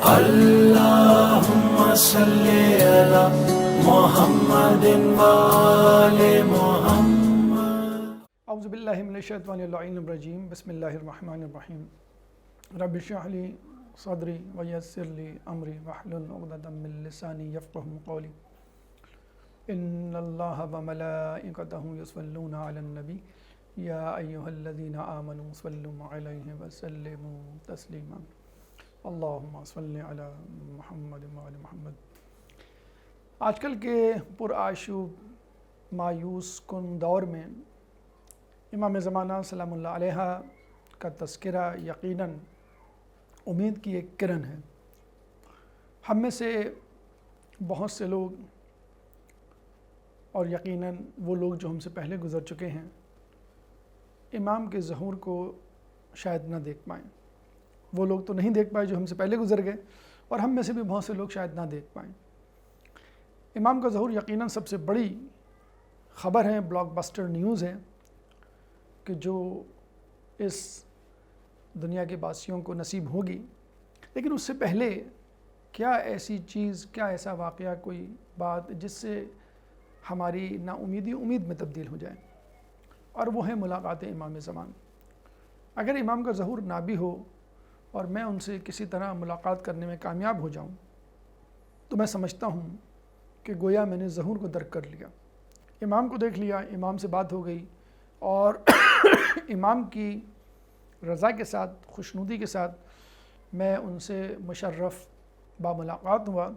اللهم صل على محمد وآل محمد. اعوذ باللہ من الشیطان اللعین الرجیم. بسم اللہ الرحمن الرحیم. رب اشرح لی صدری ویسر لی امری واحلل عقدۃ من لسانی یفقهوا قولی. ان اللہ وملائکتہ یصلون علی النبی یا ایہا الذین آمنوا صلوا علیہ وسلموا تسلیما. اللہم صل علی محمد وعلی محمد. آج کل کے پرآشوب مایوس کن دور میں امام زمانہ سلام اللہ علیہ کا تذکرہ یقیناً امید کی ایک کرن ہے. ہم میں سے بہت سے لوگ اور یقیناً وہ لوگ جو ہم سے پہلے گزر چکے ہیں امام کے ظہور کو شاید نہ دیکھ پائیں. وہ لوگ تو نہیں دیکھ پائے جو ہم سے پہلے گزر گئے، اور ہم میں سے بھی بہت سے لوگ شاید نہ دیکھ پائیں. امام کا ظہور یقیناً سب سے بڑی خبر ہے، بلاک بسٹر نیوز ہے کہ جو اس دنیا کے باسیوں کو نصیب ہوگی. لیکن اس سے پہلے کیا ایسی چیز، کیا ایسا واقعہ، کوئی بات جس سے ہماری نا امیدی امید میں تبدیل ہو جائے، اور وہ ہے ملاقات امام زمان. اگر امام کا ظہور نہ بھی ہو اور میں ان سے کسی طرح ملاقات کرنے میں کامیاب ہو جاؤں تو میں سمجھتا ہوں کہ گویا میں نے ظہور کو درک کر لیا، امام کو دیکھ لیا، امام سے بات ہو گئی، اور امام کی رضا کے ساتھ، خوشنودی کے ساتھ میں ان سے مشرف با ملاقات ہوا،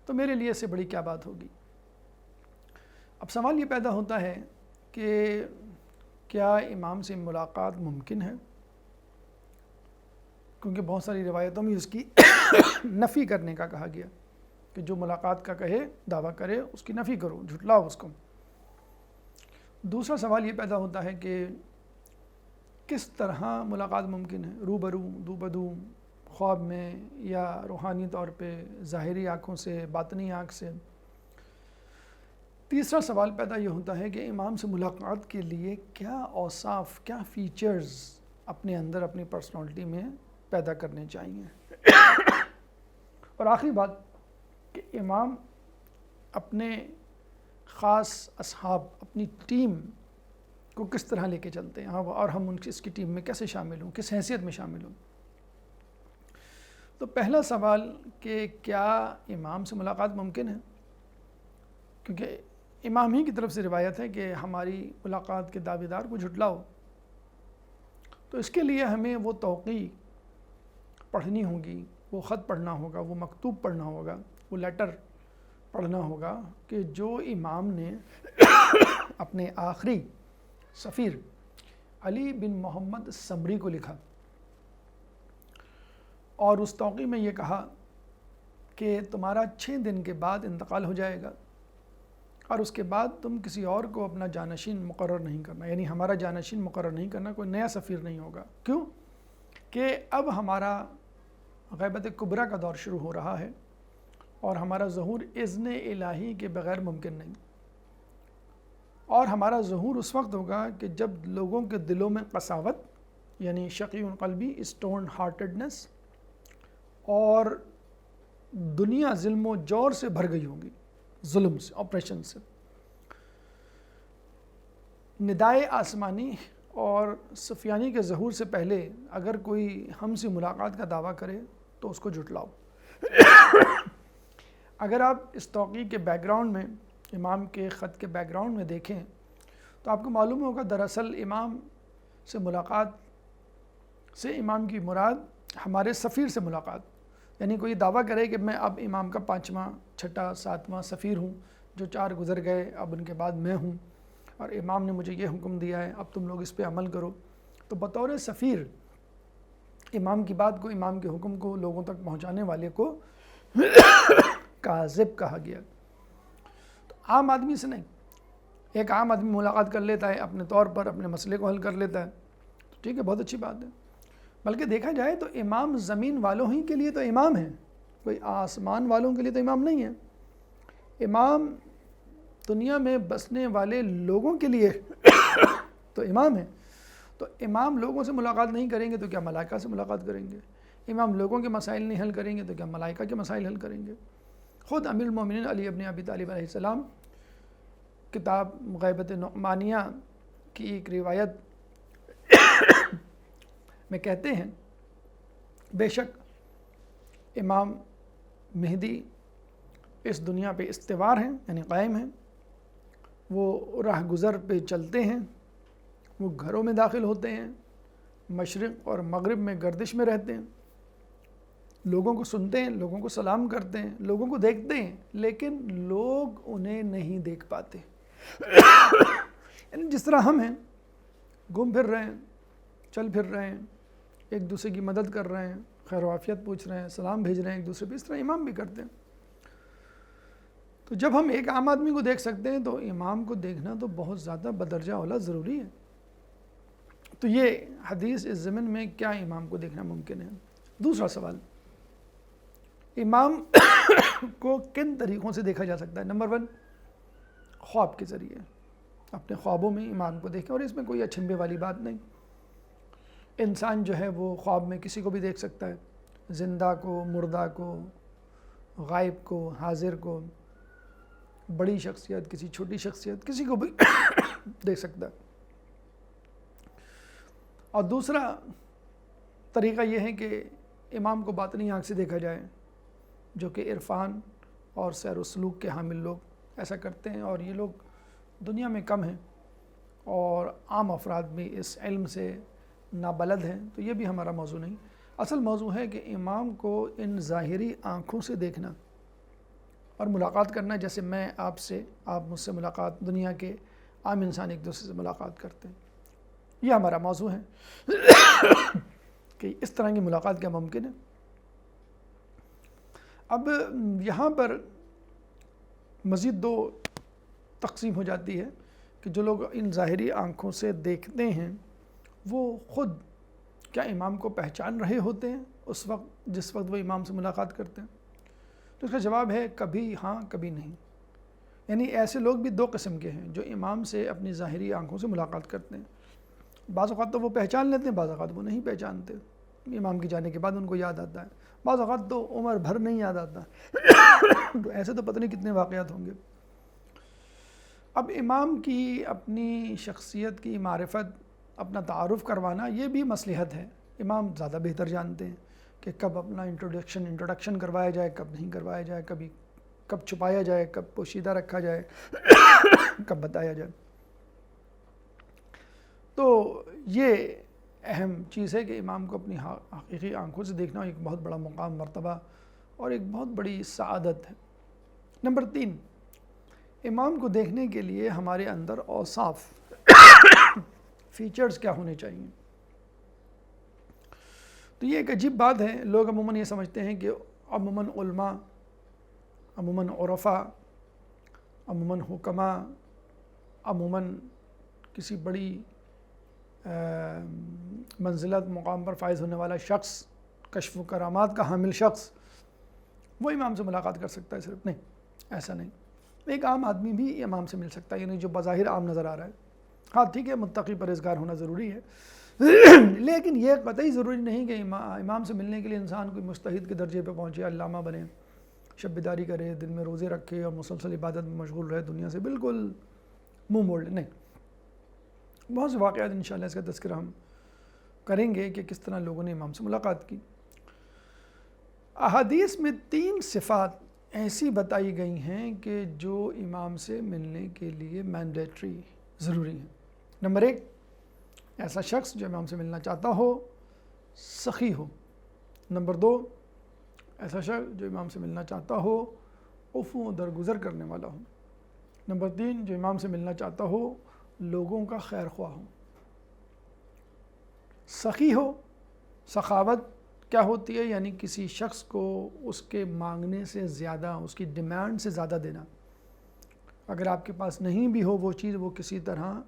تو میرے لیے اس سے بڑی کیا بات ہوگی. اب سوال یہ پیدا ہوتا ہے کہ کیا امام سے ملاقات ممکن ہے؟ کیونکہ بہت ساری روایتوں میں اس کی نفی کرنے کا کہا گیا کہ جو ملاقات کا کہے، دعویٰ کرے، اس کی نفی کرو، جھٹلاؤ اس کو. دوسرا سوال یہ پیدا ہوتا ہے کہ کس طرح ملاقات ممکن ہے، روبرو، دو بدو، خواب میں، یا روحانی طور پہ، ظاہری آنکھوں سے، باطنی آنکھ سے. تیسرا سوال پیدا یہ ہوتا ہے کہ امام سے ملاقات کے لیے کیا اوصاف، کیا فیچرز اپنے اندر، اپنی پرسنالٹی میں پیدا کرنے چاہیے. اور آخری بات کہ امام اپنے خاص اصحاب، اپنی ٹیم کو کس طرح لے کے چلتے ہیں، اور ہم اس کی ٹیم میں کیسے شامل ہوں، کس حیثیت میں شامل ہوں. تو پہلا سوال کہ کیا امام سے ملاقات ممکن ہے، کیونکہ امام ہی کی طرف سے روایت ہے کہ ہماری ملاقات کے دعوے دار کو جھٹلاؤ. تو اس کے لیے ہمیں وہ توقیع پڑھنی ہوگی، وہ خط پڑھنا ہوگا، وہ مکتوب پڑھنا ہوگا، وہ لیٹر پڑھنا ہوگا کہ جو امام نے اپنے آخری سفیر علی بن محمد سمری کو لکھا، اور اس توقیع میں یہ کہا کہ تمہارا 6 دن کے بعد انتقال ہو جائے گا، اور اس کے بعد تم کسی اور کو اپنا جانشین مقرر نہیں کرنا، یعنی ہمارا جانشین مقرر نہیں کرنا، کوئی نیا سفیر نہیں ہوگا. کیوں کہ اب ہمارا غیبت کبریٰ کا دور شروع ہو رہا ہے، اور ہمارا ظہور اذن الہی کے بغیر ممکن نہیں. اور ہمارا ظہور اس وقت ہوگا کہ جب لوگوں کے دلوں میں قساوت، یعنی شقی قلبی، اسٹون ہارٹڈنس، اور دنیا ظلم و جور سے بھر گئی ہوگی، ظلم سے، آپریشن سے. ندائے آسمانی اور سفیانی کے ظہور سے پہلے اگر کوئی ہم سے ملاقات کا دعویٰ کرے تو اس کو جھٹلاؤ. اگر آپ اس توقیع کے بیک گراؤنڈ میں، امام کے خط کے بیک گراؤنڈ میں دیکھیں تو آپ کو معلوم ہوگا دراصل امام سے ملاقات سے امام کی مراد ہمارے سفیر سے ملاقات. یعنی کوئی دعویٰ کرے کہ میں اب امام کا 5واں، 6واں، 7واں سفیر ہوں، جو 4 گزر گئے، اب ان کے بعد میں ہوں، اور امام نے مجھے یہ حکم دیا ہے، اب تم لوگ اس پہ عمل کرو. تو بطور سفیر امام کی بات کو، امام کے حکم کو لوگوں تک پہنچانے والے کو کاذب کہا گیا. تو عام آدمی سے نہیں. ایک عام آدمی ملاقات کر لیتا ہے، اپنے طور پر اپنے مسئلے کو حل کر لیتا ہے، تو ٹھیک ہے، بہت اچھی بات ہے. بلکہ دیکھا جائے تو امام زمین والوں ہی کے لیے تو امام ہے، کوئی آسمان والوں کے لیے تو امام نہیں ہے. امام دنیا میں بسنے والے لوگوں کے لیے تو امام ہے. تو امام لوگوں سے ملاقات نہیں کریں گے تو کیا ملائکہ سے ملاقات کریں گے؟ امام لوگوں کے مسائل نہیں حل کریں گے تو کیا ملائکہ کے مسائل حل کریں گے؟ خود امیر المومنین علی ابن ابی طالب علیہ السلام کتاب غیبت نعمانیہ کی ایک روایت میں کہتے ہیں بے شک امام مہدی اس دنیا پہ استوار ہیں، یعنی قائم ہیں، وہ راہ گزر پہ چلتے ہیں، وہ گھروں میں داخل ہوتے ہیں، مشرق اور مغرب میں گردش میں رہتے ہیں، لوگوں کو سنتے ہیں، لوگوں کو سلام کرتے ہیں، لوگوں کو دیکھتے ہیں، لیکن لوگ انہیں نہیں دیکھ پاتے۔ یعنی جس طرح ہم ہیں، گھوم پھر رہے ہیں، چل پھر رہے ہیں، ایک دوسرے کی مدد کر رہے ہیں، خیر و عافیت پوچھ رہے ہیں، سلام بھیج رہے ہیں ایک دوسرے پہ، اس طرح امام بھی کرتے ہیں۔ تو جب ہم ایک عام آدمی کو دیکھ سکتے ہیں تو امام کو دیکھنا تو بہت زیادہ بدرجہ اولا ضروری ہے۔ تو یہ حدیث اس ضمن میں کیا امام کو دیکھنا ممکن ہے؟ دوسرا سوال، امام کو کن طریقوں سے دیکھا جا سکتا ہے؟ نمبر 1، خواب کے ذریعے، اپنے خوابوں میں امام کو دیکھیں، اور اس میں کوئی اچھمبے والی بات نہیں۔ انسان جو ہے وہ خواب میں کسی کو بھی دیکھ سکتا ہے، زندہ کو، مردہ کو، غائب کو، حاضر کو، بڑی شخصیت، کسی چھوٹی شخصیت، کسی کو بھی دیکھ سکتا ہے۔ اور دوسرا طریقہ یہ ہے کہ امام کو باطنی آنکھ سے دیکھا جائے، جو کہ عرفان اور سیر و سلوک کے حامل لوگ ایسا کرتے ہیں، اور یہ لوگ دنیا میں کم ہیں اور عام افراد بھی اس علم سے نابلد ہیں، تو یہ بھی ہمارا موضوع نہیں۔ اصل موضوع ہے کہ امام کو ان ظاہری آنکھوں سے دیکھنا اور ملاقات کرنا، جیسے میں آپ سے، آپ مجھ سے ملاقات، دنیا کے عام انسان ایک دوسرے سے ملاقات کرتے ہیں، یہ ہمارا موضوع ہے کہ اس طرح کی ملاقات کیا ممکن ہے۔ اب یہاں پر مزید 2 تقسیم ہو جاتی ہے کہ جو لوگ ان ظاہری آنکھوں سے دیکھتے ہیں وہ خود کیا امام کو پہچان رہے ہوتے ہیں اس وقت جس وقت وہ امام سے ملاقات کرتے ہیں؟ تو اس کا جواب ہے کبھی ہاں کبھی نہیں۔ یعنی ایسے لوگ بھی 2 قسم کے ہیں جو امام سے اپنی ظاہری آنکھوں سے ملاقات کرتے ہیں۔ بعض اوقات تو وہ پہچان لیتے ہیں، بعض اوقات وہ نہیں پہچانتے، امام کے جانے کے بعد ان کو یاد آتا ہے، بعض اوقات تو عمر بھر نہیں یاد آتا۔ تو ایسے تو پتہ نہیں کتنے واقعات ہوں گے۔ اب امام کی اپنی شخصیت کی معرفت، اپنا تعارف کروانا یہ بھی مصلحت ہے، امام زیادہ بہتر جانتے ہیں کہ کب اپنا انٹروڈکشن کروایا جائے، کب نہیں کروایا جائے، کب چھپایا جائے، کب پوشیدہ رکھا جائے، کب بتایا جائے۔ تو یہ اہم چیز ہے کہ امام کو اپنی حقیقی آنکھوں سے دیکھنا ایک بہت بڑا مقام، مرتبہ اور ایک بہت بڑی سعادت ہے۔ نمبر 3، امام کو دیکھنے کے لیے ہمارے اندر اوصاف، فیچرز کیا ہونے چاہیے؟ تو یہ ایک عجیب بات ہے، لوگ عموماً یہ سمجھتے ہیں کہ عموماً علماء، عموماً عرفاء، عموماً حکماء، عموماً کسی بڑی منزلت مقام پر فائز ہونے والا شخص، کشف و کرامات کا حامل شخص، وہ امام سے ملاقات کر سکتا ہے صرف؟ نہیں، ایسا نہیں۔ ایک عام آدمی بھی امام سے مل سکتا ہے، یعنی جو بظاہر عام نظر آ رہا ہے۔ ہاں ٹھیک ہے، متقی پرہیزگار ہونا ضروری ہے، لیکن یہ قطعی ضروری نہیں کہ امام سے ملنے کے لیے انسان کوئی مجتہد کے درجے پہ پہنچے، علامہ بنے، شب بیداری کرے، دن میں روزے رکھے اور مسلسل عبادت میں مشغول رہے، دنیا سے بالکل منہ موڑ لے، نہیں۔ بہت سے واقعات انشاءاللہ اس کا تذکرہ ہم کریں گے کہ کس طرح لوگوں نے امام سے ملاقات کی۔ احادیث میں 3 صفات ایسی بتائی گئی ہیں کہ جو امام سے ملنے کے لیے مینڈیٹری، ضروری ہیں۔ نمبر 1، ایسا شخص جو امام سے ملنا چاہتا ہو سخی ہو۔ نمبر 2، ایسا شخص جو امام سے ملنا چاہتا ہو عفو و درگزر کرنے والا ہو۔ نمبر 3، جو امام سے ملنا چاہتا ہو لوگوں کا خیر خواہ ہو۔ سخی ہو، سخاوت کیا ہوتی ہے؟ یعنی کسی شخص کو اس کے مانگنے سے زیادہ، اس کی ڈیمانڈ سے زیادہ دینا۔ اگر آپ کے پاس نہیں بھی ہو وہ چیز، وہ کسی طرح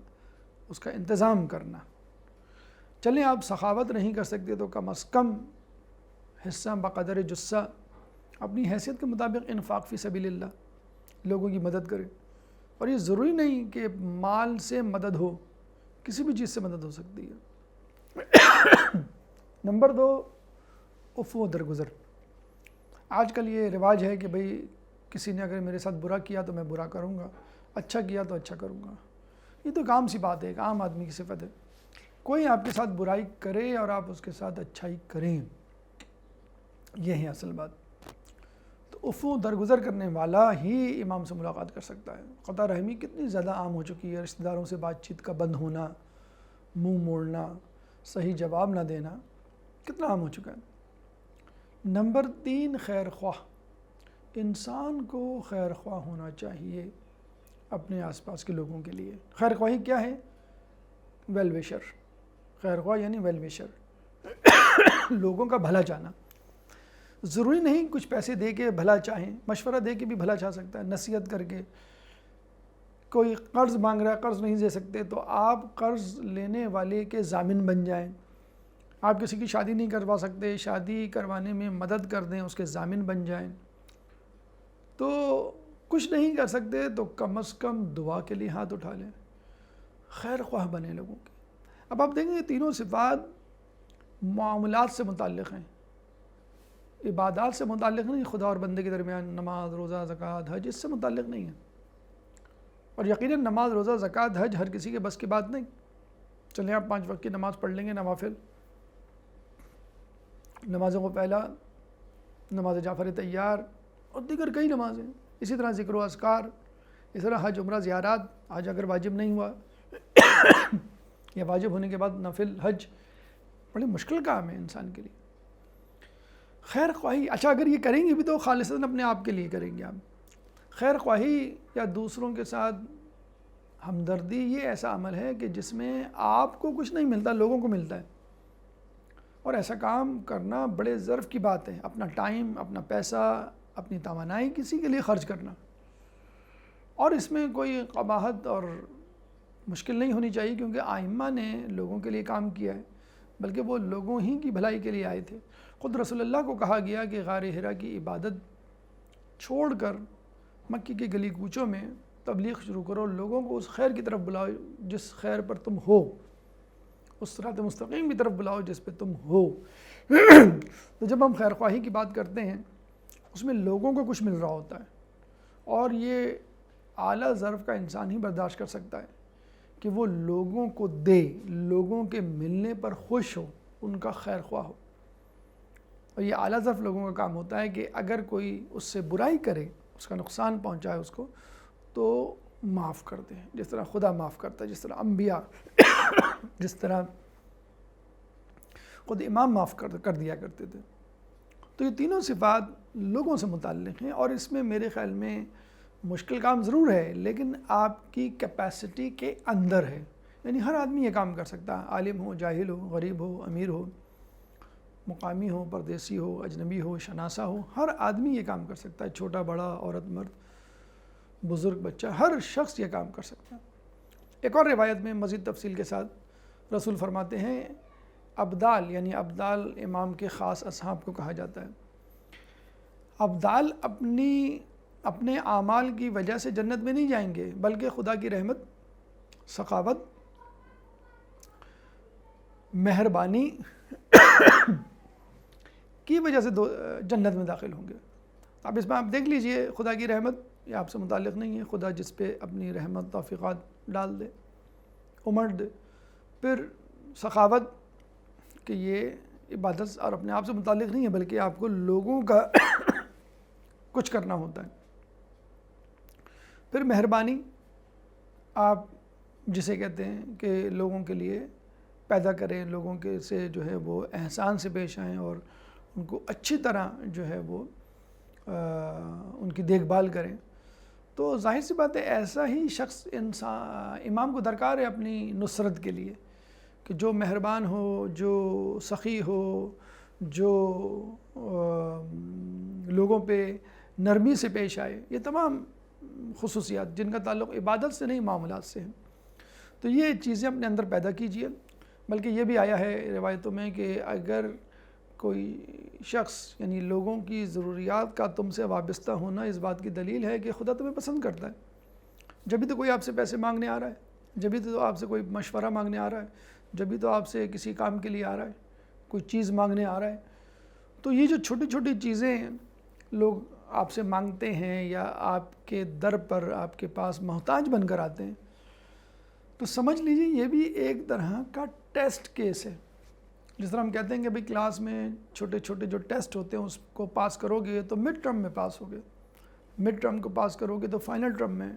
اس کا انتظام کرنا۔ چلیں آپ سخاوت نہیں کر سکتے تو کم از کم حصہ بقدر جثہ، اپنی حیثیت کے مطابق انفاق فی سبیل اللہ، لوگوں کی مدد کریں۔ اور یہ ضروری نہیں کہ مال سے مدد ہو، کسی بھی چیز سے مدد ہو سکتی ہے۔ نمبر 2، جو امام سے ملنا چاہتا ہو لوگوں کا خیر خواہ ہو۔ سخی ہو، سخاوت کیا ہوتی ہے؟ یعنی کسی شخص کو اس کے مانگنے سے زیادہ، اس کی ڈیمانڈ سے زیادہ دینا۔ اگر آپ کے پاس نہیں بھی ہو وہ چیز، وہ کسی طرح اس کا انتظام کرنا۔ چلیں آپ سخاوت نہیں کر سکتے تو کم از کم حصہ بقدر جثہ، اپنی حیثیت کے مطابق انفاق فی سبیل اللہ، لوگوں کی مدد کریں۔ اور یہ ضروری نہیں کہ مال سے مدد ہو، کسی بھی چیز سے مدد ہو سکتی ہے۔ نمبر 3، عفو درگزر۔ آج کل یہ رواج ہے کہ بھئی کسی نے اگر میرے ساتھ برا کیا تو میں برا کروں گا، اچھا کیا تو اچھا کروں گا۔ یہ تو ایک عام سی بات ہے، ایک عام آدمی کی صفت ہے۔ کوئی آپ کے ساتھ برائی کرے اور آپ اس کے ساتھ اچھائی کریں، یہ ہے اصل بات۔ تو عفو درگزر کرنے والا ہی امام سے ملاقات کر سکتا ہے۔ قطع رحمی کتنی زیادہ عام ہو چکی ہے، رشتہ داروں سے بات چیت کا بند ہونا، منہ موڑنا، صحیح جواب نہ دینا، کتنا عام ہو چکا ہے۔ نمبر 3، خیر خواہ۔ انسان کو خیر خواہ ہونا چاہیے اپنے آس پاس کے لوگوں کے لیے۔ خیر خواہی کیا ہے؟ ویل وشر۔ خیر خواہ یعنی ویل وشر، لوگوں کا بھلا چاہنا۔ ضروری نہیں کچھ پیسے دے کے بھلا چاہیں، مشورہ دے کے بھی بھلا چاہ سکتا ہے، نصیحت کر کے۔ کوئی قرض مانگ رہا ہے، قرض نہیں دے سکتے تو آپ قرض لینے والے کے ضامن بن جائیں۔ آپ کسی کی شادی نہیں کروا سکتے، شادی کروانے میں مدد کر دیں، اس کے ضامن بن جائیں۔ تو کچھ نہیں کر سکتے تو کم از کم دعا کے لیے ہاتھ اٹھا لیں، خیر خواہ بنے لوگوں کے۔ اب آپ دیکھیں یہ تینوں صفات معاملات سے متعلق ہیں، عبادات سے متعلق نہیں، خدا اور بندے کے درمیان نماز، روزہ، زکوٰۃ، حج، اس سے متعلق نہیں ہے۔ اور یقیناً نماز، روزہ، زکوٰۃ، حج ہر کسی کے بس کی بات نہیں۔ چلیں آپ 5 وقت کی نماز پڑھ لیں گے، نوافل نمازوں کو پہلا نماز جعفر طیار اور دیگر کئی نمازیں، اسی طرح ذکر و اذکار، اس طرح حج، عمرہ، زیارات۔ حج اگر واجب نہیں ہوا یا واجب ہونے کے بعد نفل حج، بڑی مشکل کام ہے انسان کے لیے۔ خیر خواہی، اچھا اگر یہ کریں گے بھی تو خالصتاً اپنے آپ کے لیے کریں گے آپ۔ خیر خواہی یا دوسروں کے ساتھ ہمدردی یہ ایسا عمل ہے کہ جس میں آپ کو کچھ نہیں ملتا، لوگوں کو ملتا ہے۔ اور ایسا کام کرنا بڑے ظرف کی بات ہے، اپنا ٹائم، اپنا پیسہ، اپنی توانائی کسی کے لیے خرچ کرنا۔ اور اس میں کوئی قباحت اور مشکل نہیں ہونی چاہیے، کیونکہ ائمہ نے لوگوں کے لیے کام کیا ہے، بلکہ وہ لوگوں ہی کی بھلائی کے لیے آئے تھے۔ خود رسول اللہ کو کہا گیا کہ غار حرا کی عبادت چھوڑ کر مکے کے گلی کوچوں میں تبلیغ شروع کرو، لوگوں کو اس خیر کی طرف بلاؤ جس خیر پر تم ہو، اس صراط مستقیم کی طرف بلاؤ جس پہ تم ہو۔ تو جب ہم خیر خواہی کی بات کرتے ہیں اس میں لوگوں کو کچھ مل رہا ہوتا ہے، اور یہ اعلیٰ ظرف کا انسان ہی برداشت کر سکتا ہے کہ وہ لوگوں کو دے، لوگوں کے ملنے پر خوش ہو، ان کا خیر خواہ ہو۔ اور یہ اعلیٰ ظرف لوگوں کا کام ہوتا ہے کہ اگر کوئی اس سے برائی کرے، اس کا نقصان پہنچائے اس کو، تو معاف کر دیں، جس طرح خدا معاف کرتا ہے، جس طرح انبیاء جس طرح خود امام معاف کر دیا کرتے تھے۔ تو یہ تینوں صفات لوگوں سے متعلق ہیں، اور اس میں میرے خیال میں مشکل کام ضرور ہے، لیکن آپ کی کیپیسٹی کے اندر ہے۔ یعنی ہر آدمی یہ کام کر سکتا ہے، عالم ہو، جاہل ہو، غریب ہو، امیر ہو، مقامی ہو، پردیسی ہو، اجنبی ہو، شناسہ ہو، ہر آدمی یہ کام کر سکتا ہے، چھوٹا بڑا، عورت مرد، بزرگ بچہ، ہر شخص یہ کام کر سکتا ہے۔ ایک اور روایت میں مزید تفصیل کے ساتھ رسول فرماتے ہیں، ابدال یعنی ابدال امام کے خاص اصحاب کو کہا جاتا ہے۔ ابدال اپنے اعمال کی وجہ سے جنت میں نہیں جائیں گے، بلکہ خدا کی رحمت، سخاوت، مہربانی کی وجہ سے جنت میں داخل ہوں گے۔ اب اس میں آپ دیکھ لیجئے، خدا کی رحمت یہ آپ سے متعلق نہیں ہے، خدا جس پہ اپنی رحمت، توفیقات ڈال دے، امٹ دے۔ پھر سخاوت کہ یہ عبادت اور اپنے آپ سے متعلق نہیں ہے، بلکہ آپ کو لوگوں کا کچھ کرنا ہوتا ہے۔ پھر مہربانی، آپ جسے کہتے ہیں کہ لوگوں کے لیے پیدا کریں، لوگوں کے سے جو ہے وہ احسان سے پیش آئیں، اور ان کو اچھی طرح جو ہے وہ ان کی دیکھ بھال کریں۔ تو ظاہر سی بات ہے ایسا ہی شخص امام کو درکار ہے اپنی نصرت کے لیے، کہ جو مہربان ہو، جو سخی ہو، جو لوگوں پہ نرمی سے پیش آئے۔ یہ تمام خصوصیات جن کا تعلق عبادت سے نہیں، معاملات سے ہیں۔ تو یہ چیزیں اپنے اندر پیدا کیجئے۔ بلکہ یہ بھی آیا ہے روایتوں میں کہ اگر کوئی شخص یعنی لوگوں کی ضروریات کا تم سے وابستہ ہونا اس بات کی دلیل ہے کہ خدا تمہیں پسند کرتا ہے۔ جب بھی تو کوئی آپ سے پیسے مانگنے آ رہا ہے، جب بھی تو آپ سے کوئی مشورہ مانگنے آ رہا ہے، جب بھی تو آپ سے کسی کام کے لیے آ رہا ہے، کوئی چیز مانگنے آ رہا ہے، تو یہ جو چھوٹی چھوٹی چیزیں لوگ آپ سے مانگتے ہیں یا آپ کے در پر آپ کے پاس محتاج بن کر آتے ہیں، تو سمجھ لیجیے یہ بھی ایک طرح کا ٹیسٹ کیس ہے۔ جس طرح ہم کہتے ہیں کہ بھئی کلاس میں چھوٹے چھوٹے جو ٹیسٹ ہوتے ہیں اس کو پاس کرو گے تو مڈ ٹرم میں پاس ہوگے، مڈ ٹرم کو پاس کرو گے تو فائنل ٹرم میں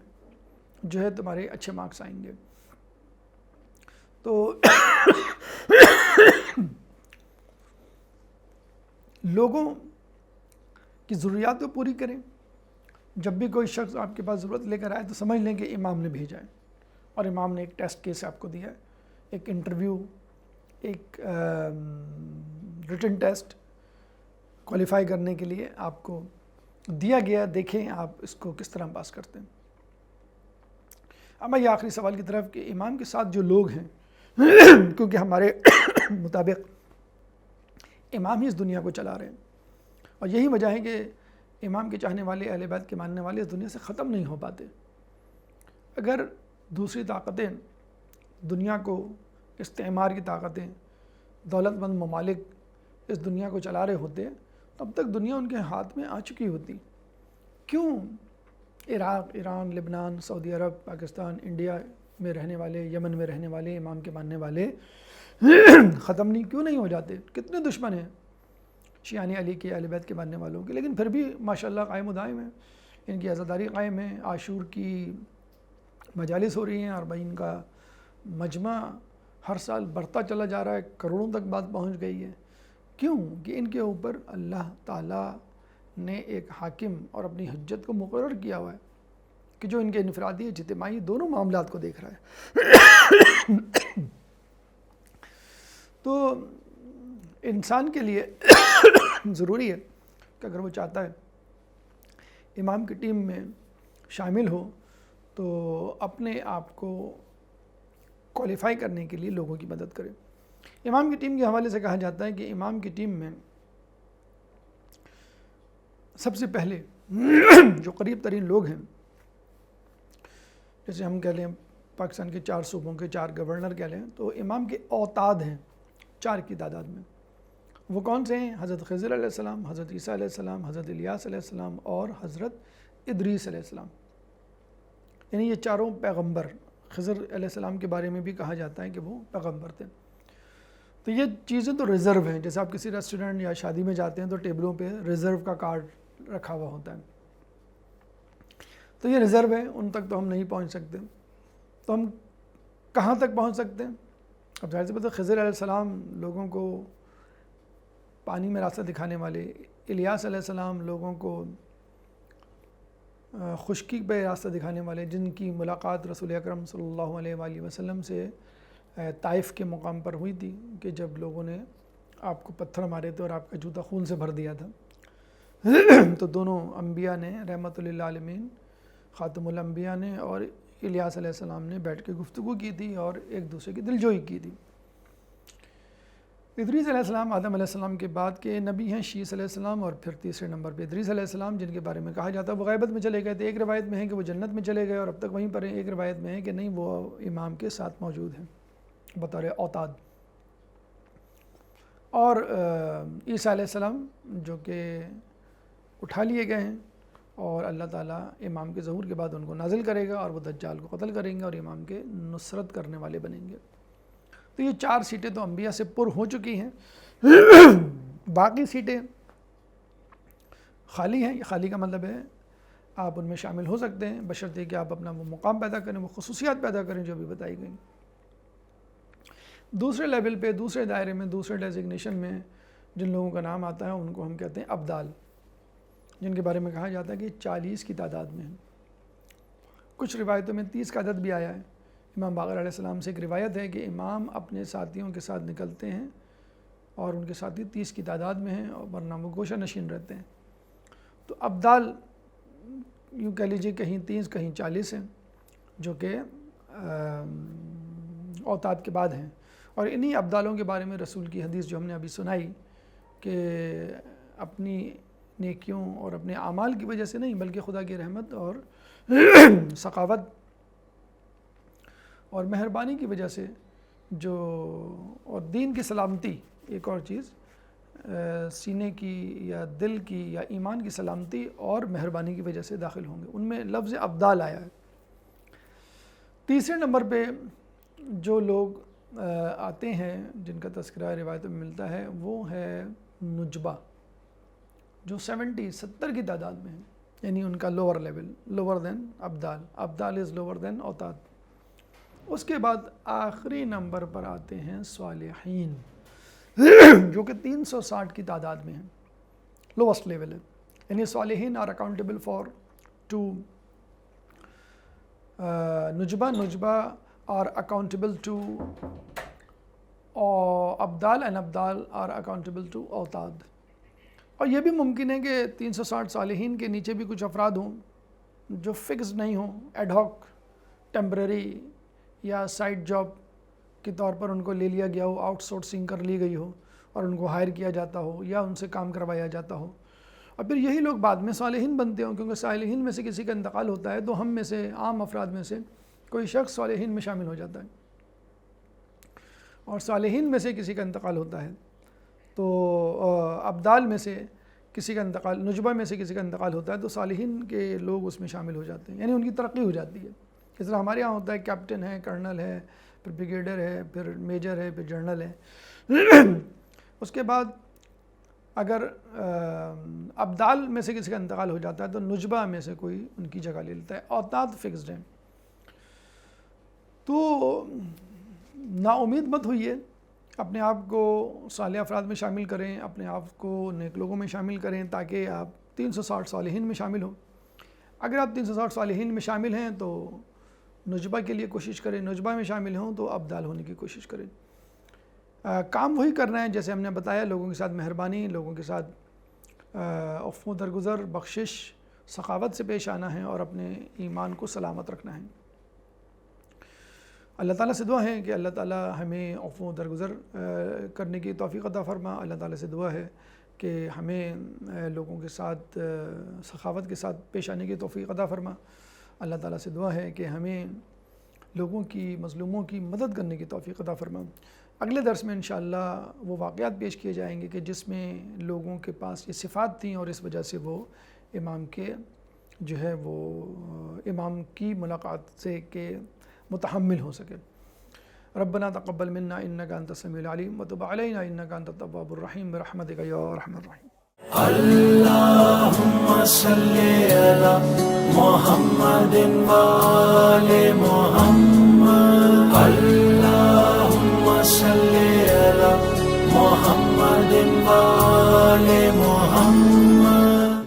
جو ہے تمہارے اچھے مارکس آئیں گے۔ تو لوگوں کی ضروریات کو پوری کریں۔ جب بھی کوئی شخص آپ کے پاس ضرورت لے کر آئے تو سمجھ لیں کہ امام نے بھیجا ہے، اور امام نے ایک ٹیسٹ کیس آپ کو دیا ہے، ایک انٹرویو، ایک ریٹن ٹیسٹ کوالیفائی کرنے کے لیے آپ کو دیا گیا، دیکھیں آپ اس کو کس طرح پاس کرتے ہیں۔ اب یہ آخری سوال کی طرف کہ امام کے ساتھ جو لوگ ہیں کیونکہ ہمارے مطابق امام ہی اس دنیا کو چلا رہے ہیں، اور یہی وجہ ہے کہ امام کے چاہنے والے، اہل بیت کے ماننے والے اس دنیا سے ختم نہیں ہو پاتے۔ اگر دوسری طاقتیں دنیا کو، استعمار کی طاقتیں، دولت مند ممالک اس دنیا کو چلا رہے ہوتے تب تک دنیا ان کے ہاتھ میں آ چکی ہوتی۔ کیوں عراق، ایران، لبنان، سعودی عرب، پاکستان، انڈیا میں رہنے والے، یمن میں رہنے والے امام کے ماننے والے ختم کیوں نہیں ہو جاتے؟ کتنے دشمن ہیں شیعان علی کے، اہل بیت کے ماننے والوں کے، لیکن پھر بھی ماشاءاللہ قائم و دائم ہیں، ان کی عزاداری قائم ہے، عاشور کی مجالس ہو رہی ہیں، اور ان کا مجمع ہر سال بڑھتا چلا جا رہا ہے، کروڑوں تک بات پہنچ گئی ہے۔ کیوں؟ کہ ان کے اوپر اللہ تعالیٰ نے ایک حاکم اور اپنی حجت کو مقرر کیا ہوا ہے کہ جو ان کے انفرادی اجتماعی دونوں معاملات کو دیکھ رہا ہے۔ تو انسان کے لیے ضروری ہے کہ اگر وہ چاہتا ہے امام کی ٹیم میں شامل ہو تو اپنے آپ کو کوالیفائی کرنے کے لیے لوگوں کی مدد کرے۔ امام کی ٹیم کے حوالے سے کہا جاتا ہے کہ امام کی ٹیم میں سب سے پہلے جو قریب ترین لوگ ہیں، جیسے ہم کہہ لیں پاکستان کے 4 صوبوں کے 4 گورنر کہہ لیں، تو امام کے اوتاد ہیں 4 کی تعداد میں۔ وہ کون سے ہیں؟ حضرت خضر علیہ السلام، حضرت عیسیٰ علیہ السلام، حضرت الیاس علیہ السلام اور حضرت ادریس علیہ السلام، یعنی یہ 4 پیغمبر۔ خضر علیہ السلام کے بارے میں بھی کہا جاتا ہے کہ وہ پیغمبر تھے۔ تو یہ چیزیں تو ریزرو ہیں، جیسے آپ کسی ریسٹورنٹ یا شادی میں جاتے ہیں تو ٹیبلوں پہ ریزرو کا کارڈ رکھا ہوا ہوتا ہے، تو یہ ریزرو ہے، ان تک تو ہم نہیں پہنچ سکتے۔ تو ہم کہاں تک پہنچ سکتے ہیں؟ اب ظاہر سی بات ہے خضر علیہ السلام لوگوں کو پانی میں راستہ دکھانے والے، الیاس علیہ السلام لوگوں کو خشکی پہ راستہ دکھانے والے، جن کی ملاقات رسول اکرم صلی اللہ علیہ وآلہ وسلم سے طائف کے مقام پر ہوئی تھی کہ جب لوگوں نے آپ کو پتھر مارے تھے اور آپ کا جوتا خون سے بھر دیا تھا۔ تو دونوں انبیاء نے، رحمت للعالمین خاتم الانبیاء نے اور الیاس علیہ السلام نے بیٹھ کے گفتگو کی تھی اور ایک دوسرے کی دلجوئی کی تھی۔ ادریس علیہ السلام آدم علیہ السلام کے بعد کے نبی ہیں، شیس علیہ السلام، اور پھر تیسرے نمبر پہ ادریس علیہ السلام، جن کے بارے میں کہا جاتا ہے وہ غیبت میں چلے گئے تھے۔ ایک روایت میں ہے کہ وہ جنت میں چلے گئے اور اب تک وہیں پر ہیں، ایک روایت میں ہے کہ نہیں، وہ امام کے ساتھ موجود ہیں بطور اوتاد۔ اور عیسیٰ علیہ السلام جو کہ اٹھا لیے گئے ہیں، اور اللہ تعالیٰ امام کے ظہور کے بعد ان کو نازل کرے گا اور وہ دجال کو قتل کریں گے اور امام کے نصرت کرنے والے بنیں گے۔ تو یہ 4 سیٹیں تو انبیاء سے پر ہو چکی ہیں، باقی سیٹیں خالی ہیں۔ یہ خالی کا مطلب ہے آپ ان میں شامل ہو سکتے ہیں، بشرطے کہ آپ اپنا وہ مقام پیدا کریں، وہ خصوصیات پیدا کریں جو بھی بتائی گئیں۔ دوسرے لیول پہ، دوسرے دائرے میں، دوسرے ڈیزگنیشن میں جن لوگوں کا نام آتا ہے ان کو ہم کہتے ہیں ابدال، جن کے بارے میں کہا جاتا ہے کہ 40 کی تعداد میں ہیں۔ کچھ روایتوں میں 30 کا عدد بھی آیا ہے۔ امام باقر علیہ السلام سے ایک روایت ہے کہ امام اپنے ساتھیوں کے ساتھ نکلتے ہیں اور ان کے ساتھی 30 کی تعداد میں ہیں، اور ورنہ وہ گوشہ نشین رہتے ہیں۔ تو ابدال یوں کہہ لیجیے کہیں 30 کہیں 40 ہیں، جو کہ اوتاد کے بعد ہیں۔ اور انہی ابدالوں کے بارے میں رسول کی حدیث جو ہم نے ابھی سنائی کہ اپنی نیکیوں اور اپنے اعمال کی وجہ سے نہیں بلکہ خدا کی رحمت اور سخاوت اور مہربانی کی وجہ سے جو، اور دین کی سلامتی، ایک اور چیز سینے کی یا دل کی یا ایمان کی سلامتی اور مہربانی کی وجہ سے داخل ہوں گے. ان میں لفظ ابدال آیا ہے. تیسرے نمبر پہ جو لوگ آتے ہیں جن کا تذکرہ روایتوں میں ملتا ہے وہ ہے نجبہ، جو 70 کی تعداد میں ہیں، یعنی ان کا lower level, lower than Abdal. Abdal is lower than اوتاد. اس کے بعد آخری نمبر پر آتے ہیں صالحین، جو کہ 360 کی تعداد میں ہیں، لوسٹ لیول ہے. یعنی صالحین آر اکاؤنٹیبل فار 2 نجبہ، نجبہ آر اکاؤنٹیبل ٹو ابدال، اینڈ ابدال آر اکاؤنٹیبل ٹو اوتاد. اور یہ بھی ممکن ہے کہ 360 صالحین کے نیچے بھی کچھ افراد ہوں جو فکس نہیں ہوں، ایڈ ہاک، ٹیمپرری یا سائڈ جاب کے طور پر ان کو لے لیا گیا ہو، آؤٹ سورسنگ کر لی گئی ہو اور ان کو ہائر کیا جاتا ہو یا ان سے کام کروایا جاتا ہو، اور پھر یہی لوگ بعد میں صالحین بنتے ہوں. کیونکہ صالحین میں سے کسی کا انتقال ہوتا ہے تو ہم میں سے، عام افراد میں سے کوئی شخص صالحین میں شامل ہو جاتا ہے، اور صالحین میں سے کسی کا انتقال ہوتا ہے تو ابدال میں سے کسی کا انتقال، نجبہ میں سے کسی کا انتقال ہوتا ہے تو صالحین کے لوگ اس میں شامل ہو جاتے ہیں، یعنی ان کی ترقی ہو جاتی ہے. اس طرح ہمارے یہاں ہوتا ہے کیپٹن ہے، کرنل ہے، پھر بریگیڈر ہے، پھر میجر ہے، پھر جنرل ہے. اس کے بعد اگر ابدال میں سے کسی کا انتقال ہو جاتا ہے تو نجبہ میں سے کوئی ان کی جگہ لے لیتا ہے. اوتاد فکسڈ ہیں. تو نا امید مت ہوئیے، اپنے آپ کو صالح افراد میں شامل کریں، اپنے آپ کو نیک لوگوں میں شامل کریں تاکہ آپ 360 صالحین میں شامل ہوں. اگر آپ 360 صالحین میں شامل ہیں تو نجبہ کے لیے کوشش کریں، نجبہ میں شامل ہوں تو ابدال ہونے کی کوشش کریں. کام وہی کرنا ہے جیسے ہم نے بتایا، لوگوں کے ساتھ مہربانی، لوگوں کے ساتھ عفو درگزر، بخشش، سخاوت سے پیش آنا ہے اور اپنے ایمان کو سلامت رکھنا ہے. اللہ تعالیٰ سے دعا ہے کہ اللہ تعالیٰ ہمیں عفو درگزر کرنے کی توفیق عطا فرما. اللہ تعالیٰ سے دعا ہے کہ ہمیں لوگوں کے ساتھ سخاوت کے ساتھ پیش آنے کی توفیق عطا فرما. اللہ تعالیٰ سے دعا ہے کہ ہمیں لوگوں کی، مظلوموں کی مدد کرنے کی توفیق عطا فرما. اگلے درس میں انشاءاللہ وہ واقعات پیش کیے جائیں گے کہ جس میں لوگوں کے پاس یہ صفات تھیں اور اس وجہ سے وہ امام کے جو ہے وہ امام کی ملاقات سے کہ متحمل ہو سکے. ربنا تقبل منا انک انت السمیع العلیم وتب علینا انک انت التواب الرحیم برحمتک یا ارحم الراحمین. اللهم صل على محمد وآل محمد.